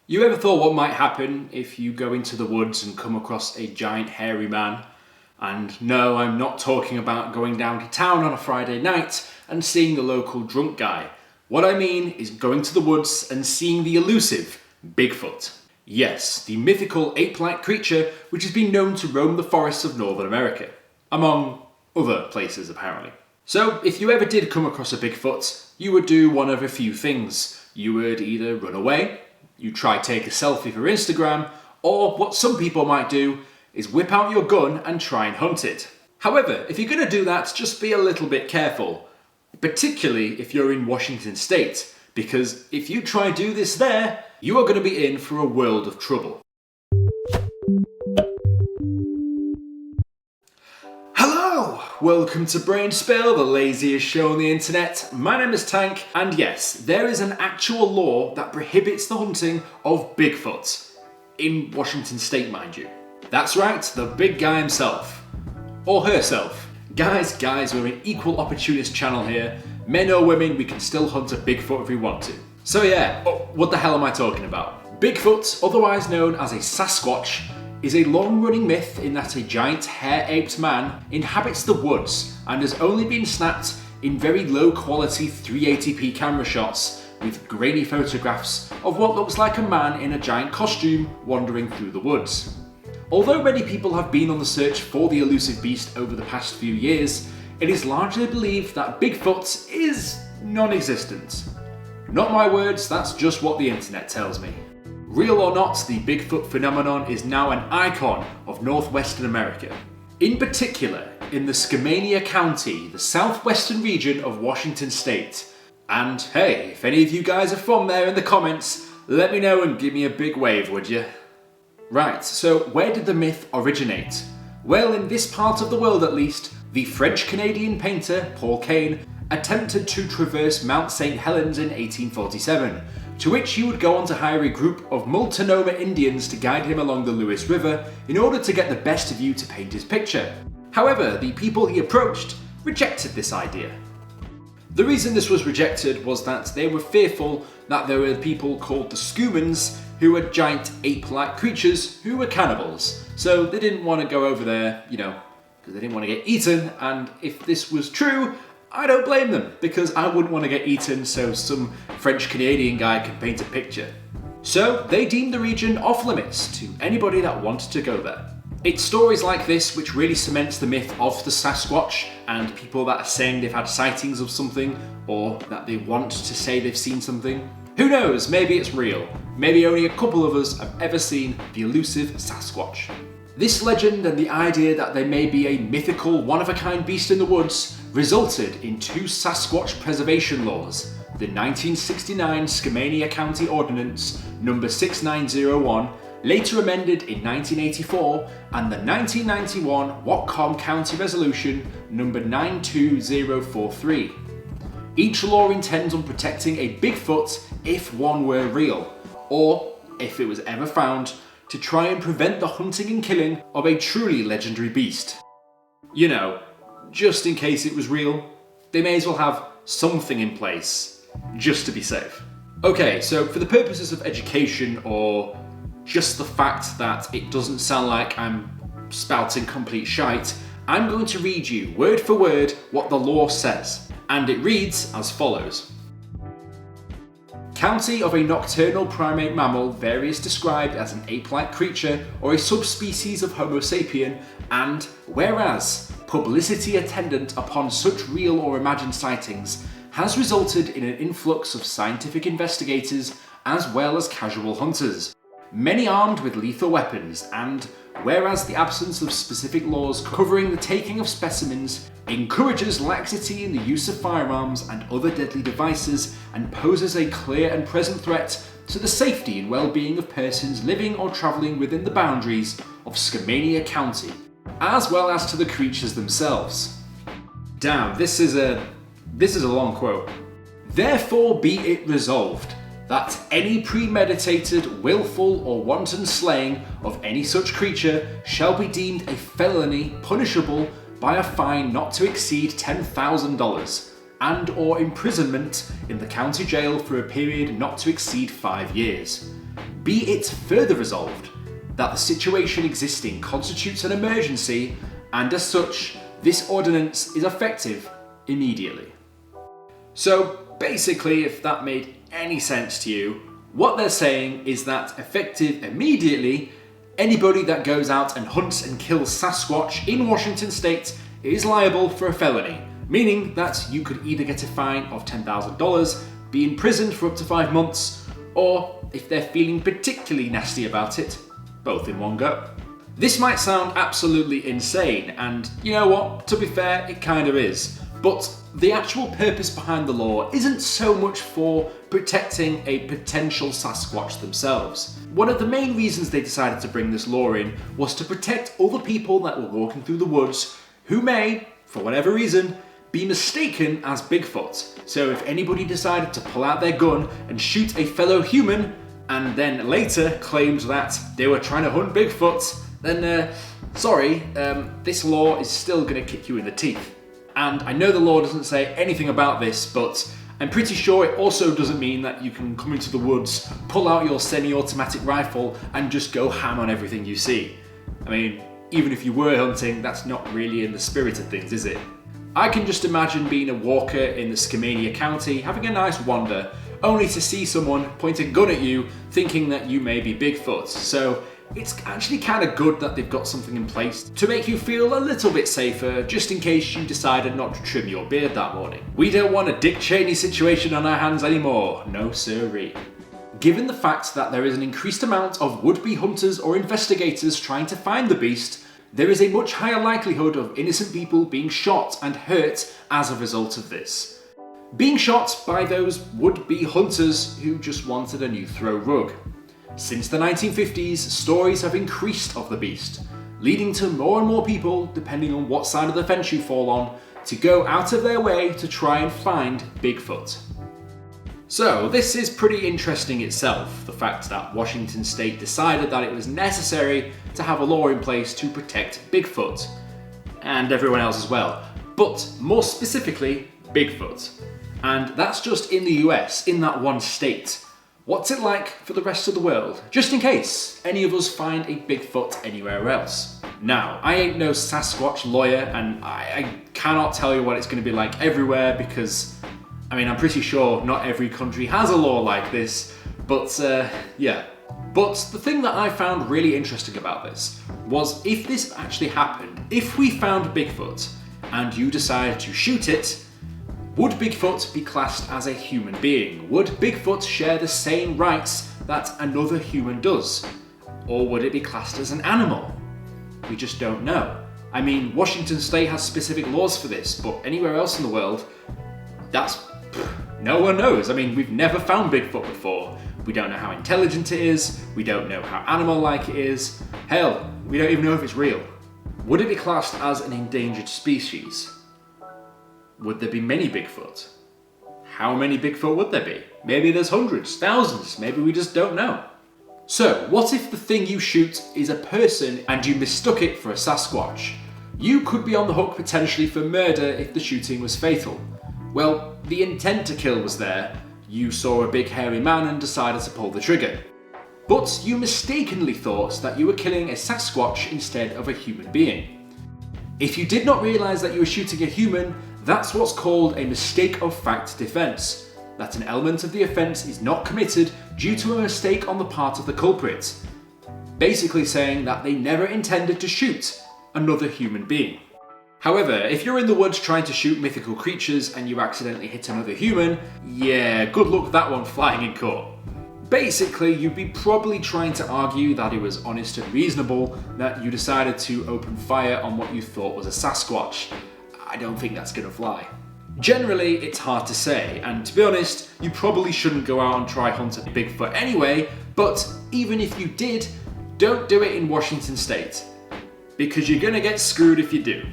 You ever thought what might happen if you go into the woods and come across a giant hairy man? And no, I'm not talking about going down to town on a Friday night and seeing the local drunk guy. What I mean is going to the woods and seeing the elusive Bigfoot. Yes, the mythical ape-like creature which has been known to roam the forests of Northern America, among other places apparently. So, if you ever did come across a Bigfoot, you would do one of a few things. You would either run away, you try take a selfie for Instagram, or what some people might do is whip out your gun and try and hunt it. However, if you're going to do that, just be a little bit careful, particularly if you're in Washington State, because if you try and do this there, you are going to be in for a world of trouble. Hello! Welcome to Brainspill, the laziest show on the internet. My name is Tank, and yes, there is an actual law that prohibits the hunting of Bigfoot. In Washington State, mind you. That's right, the big guy himself. Or herself. Guys, we're an equal opportunist channel here. Men or women, we can still hunt a Bigfoot if we want to. So yeah, what the hell am I talking about? Bigfoot, otherwise known as a Sasquatch, is a long-running myth in that a giant hair-aped man inhabits the woods and has only been snapped in very low-quality 380p camera shots with grainy photographs of what looks like a man in a giant costume wandering through the woods. Although many people have been on the search for the elusive beast over the past few years, it is largely believed that Bigfoot is non-existent. Not my words, that's just what the internet tells me. Real or not, the Bigfoot phenomenon is now an icon of northwestern America. In particular, in the Skamania County, the southwestern region of Washington State. And hey, if any of you guys are from there in the comments, let me know and give me a big wave, would you? Right, so where did the myth originate? Well, in this part of the world at least, the French-Canadian painter Paul Kane attempted to traverse Mount St. Helens in 1847, to which he would go on to hire a group of Multnomah Indians to guide him along the Lewis River in order to get the best view to paint his picture. However, the people he approached rejected this idea. The reason this was rejected was that they were fearful that there were people called the Scoomans who were giant ape-like creatures who were cannibals. So they didn't want to go over there, because they didn't want to get eaten, and if this was true, I don't blame them, because I wouldn't want to get eaten so some French-Canadian guy can paint a picture. So they deemed the region off limits to anybody that wanted to go there. It's stories like this which really cements the myth of the Sasquatch and people that are saying they've had sightings of something or that they want to say they've seen something. Who knows, maybe it's real. Maybe only a couple of us have ever seen the elusive Sasquatch. This legend and the idea that there may be a mythical, one-of-a-kind beast in the woods resulted in two Sasquatch preservation laws, the 1969 Skamania County Ordinance number 6901, later amended in 1984, and the 1991 Whatcom County Resolution number 92043. Each law intends on protecting a Bigfoot if one were real, or, if it was ever found, to try and prevent the hunting and killing of a truly legendary beast. Just in case it was real, they may as well have something in place, just to be safe. Okay, so for the purposes of education, or just the fact that it doesn't sound like I'm spouting complete shite, I'm going to read you word for word what the law says, and it reads as follows. County of a nocturnal primate mammal various described as an ape-like creature or a subspecies of Homo sapien, and whereas publicity attendant upon such real or imagined sightings has resulted in an influx of scientific investigators as well as casual hunters, many armed with lethal weapons, and whereas the absence of specific laws covering the taking of specimens encourages laxity in the use of firearms and other deadly devices and poses a clear and present threat to the safety and well-being of persons living or travelling within the boundaries of Skamania County, as well as to the creatures themselves. Damn, this is a long quote. Therefore be it resolved that any premeditated, willful, or wanton slaying of any such creature shall be deemed a felony punishable by a fine not to exceed $10,000 and or imprisonment in the county jail for a period not to exceed 5 years. be it further resolved that the situation existing constitutes an emergency, and as such, this ordinance is effective immediately. So basically, if that made any sense to you, what they're saying is that effective immediately, anybody that goes out and hunts and kills Sasquatch in Washington state is liable for a felony, meaning that you could either get a fine of $10,000, be imprisoned for up to 5 months, or if they're feeling particularly nasty about it, both in one go. This might sound absolutely insane, and you know what, to be fair, it kind of is, but the actual purpose behind the law isn't so much for protecting a potential Sasquatch themselves. One of the main reasons they decided to bring this law in was to protect other people that were walking through the woods who may, for whatever reason, be mistaken as Bigfoot. So if anybody decided to pull out their gun and shoot a fellow human, and then later claimed that they were trying to hunt Bigfoot, then this law is still going to kick you in the teeth. And I know the law doesn't say anything about this, but I'm pretty sure it also doesn't mean that you can come into the woods, pull out your semi-automatic rifle, and just go ham on everything you see. I mean, even if you were hunting, that's not really in the spirit of things, is it? I can just imagine being a walker in the Skamania County, having a nice wander, only to see someone point a gun at you, thinking that you may be Bigfoot. So it's actually kind of good that they've got something in place to make you feel a little bit safer, just in case you decided not to trim your beard that morning. We don't want a Dick Cheney situation on our hands anymore, no sirree. Given the fact that there is an increased amount of would-be hunters or investigators trying to find the beast, there is a much higher likelihood of innocent people being shot and hurt as a result of this. Being shot by those would-be hunters who just wanted a new throw rug. Since the 1950s, stories have increased of the beast, leading to more and more people, depending on what side of the fence you fall on, to go out of their way to try and find Bigfoot. So this is pretty interesting itself, the fact that Washington state decided that it was necessary to have a law in place to protect Bigfoot, and everyone else as well, but more specifically, Bigfoot. And that's just in the US, in that one state. What's it like for the rest of the world, just in case any of us find a Bigfoot anywhere else? Now, I ain't no Sasquatch lawyer, and I cannot tell you what it's going to be like everywhere, because, I mean, I'm pretty sure not every country has a law like this, but yeah. But the thing that I found really interesting about this was, if this actually happened, if we found Bigfoot and you decided to shoot it, would Bigfoot be classed as a human being? Would Bigfoot share the same rights that another human does? Or would it be classed as an animal? We just don't know. I mean, Washington state has specific laws for this, but anywhere else in the world, no one knows. I mean, we've never found Bigfoot before. We don't know how intelligent it is, we don't know how animal-like it is. Hell, we don't even know if it's real. Would it be classed as an endangered species? Would there be many Bigfoot? How many Bigfoot would there be? Maybe there's hundreds, thousands, maybe we just don't know. So, what if the thing you shoot is a person and you mistook it for a Sasquatch? You could be on the hook potentially for murder if the shooting was fatal. Well, the intent to kill was there. You saw a big hairy man and decided to pull the trigger. But you mistakenly thought that you were killing a Sasquatch instead of a human being. If you did not realise that you were shooting a human, that's what's called a mistake of fact defence. That an element of the offence is not committed due to a mistake on the part of the culprit. Basically saying that they never intended to shoot another human being. However, if you're in the woods trying to shoot mythical creatures and you accidentally hit another human, yeah, good luck with that one flying in court. Basically, you'd be probably trying to argue that it was honest and reasonable that you decided to open fire on what you thought was a Sasquatch. I don't think that's gonna fly. Generally, it's hard to say, and to be honest, you probably shouldn't go out and try hunt a Bigfoot anyway, but even if you did, don't do it in Washington state, because you're gonna get screwed if you do.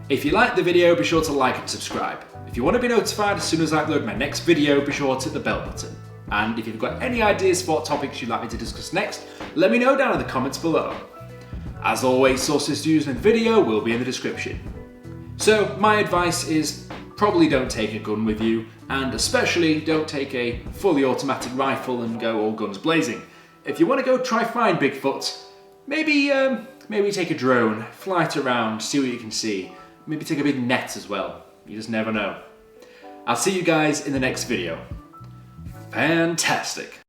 If you liked the video, be sure to like and subscribe. If you want to be notified as soon as I upload my next video, be sure to hit the bell button. And if you've got any ideas for what topics you'd like me to discuss next, let me know down in the comments below. As always, sources used in the video will be in the description. So my advice is probably don't take a gun with you, and especially don't take a fully automatic rifle and go all guns blazing. if you want to go try find Bigfoot, maybe take a drone, fly it around, see what you can see. Maybe take a big net as well. You just never know. I'll see you guys in the next video. Fantastic.